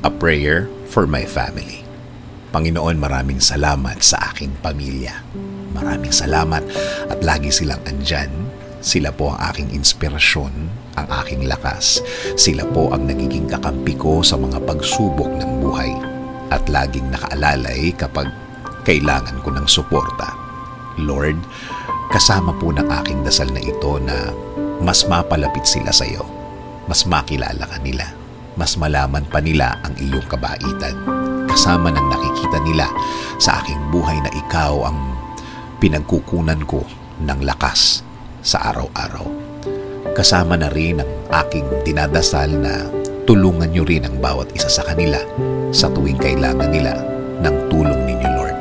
A prayer for my family. Panginoon, maraming salamat sa aking pamilya. Maraming salamat at lagi silang andyan. Sila po ang aking inspirasyon, ang aking lakas. Sila po ang nagiging kakampi ko sa mga pagsubok ng buhay. At laging nakaalalay kapag kailangan ko ng suporta. Lord, kasama po ng aking dasal na ito na mas mapalapit sila sa iyo. Mas makilala ka nila. Mas malaman pa nila ang iyong kabaitan. Kasama ng nakikita nila sa aking buhay na ikaw ang pinagkukunan ko ng lakas sa araw-araw. Kasama na rin ang aking dinadasal na tulungan niyo rin ang bawat isa sa kanila sa tuwing kailangan nila ng tulong ninyo, Lord.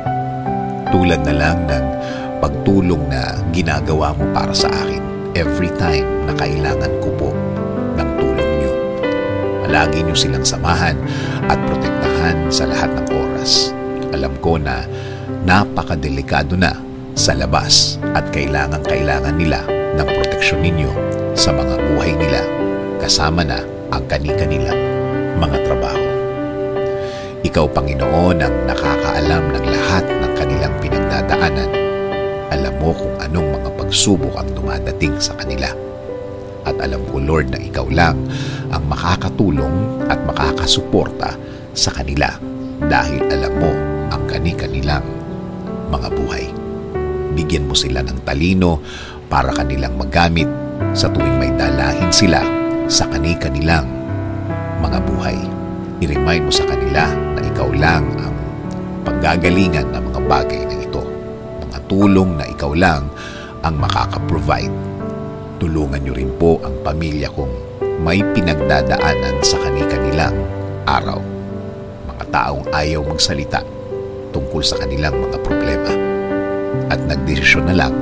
Tulad na lang ng pagtulong na ginagawa mo para sa akin every time na kailangan ko po ng tulong niyo. Palagi niyo silang samahan at protektahan sa lahat ng oras. Alam ko na napakadelikado na sa labas at kailangan nila ng proteksyon ninyo sa mga buhay nila, kasama na ang kani-kanilang mga trabaho. Ikaw, Panginoon, ang nakakaalam ng lahat ng kanilang pinagdadaanan. Alam mo kung anong mga pagsubok ang dumadating sa kanila. At alam ko, Lord, na ikaw lang ang makakatulong at makakasuporta sa kanila dahil alam mo ang kani-kanilang mga buhay. Bigyan mo sila ng talino para kanilang magamit sa tuwing may dalahin sila sa kani-kanilang mga buhay. I-remind mo sa kanila na ikaw lang ang panggagalingan ng mga bagay na ito. Mga tulong na ikaw lang ang makakaprovide. Tulungan niyo rin po ang pamilya kong may pinagdadaanan sa kani-kanilang araw. Mga taong ayaw magsalita tungkol sa kanilang mga problema at nagdesisyon na lang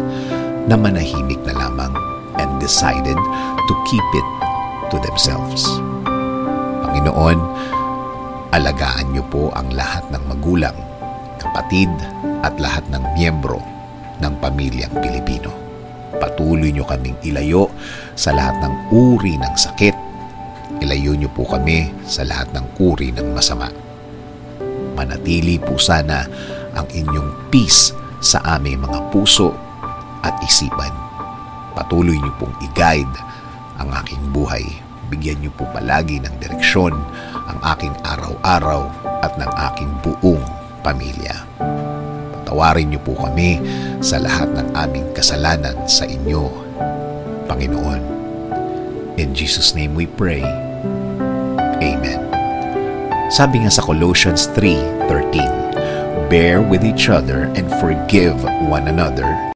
na manahimik na lamang and decided to keep it to themselves. Panginoon, alagaan niyo po ang lahat ng magulang, kapatid at lahat ng miyembro ng pamilyang Pilipino. Patuloy niyo kaming ilayo sa lahat ng uri ng sakit. Ilayo niyo po kami sa lahat ng uri ng masama. Manatili po sana ang inyong peace sa aming mga puso at isipan. Patuloy niyo pong i-guide ang aking buhay. Bigyan niyo po palagi ng direksyon ang aking araw-araw at ng aking buong pamilya. Patawarin niyo po kami sa lahat ng aming kasalanan sa inyo, Panginoon. In Jesus' name we pray. Amen. Sabi nga sa Colossians 3:13, bear with each other and forgive one another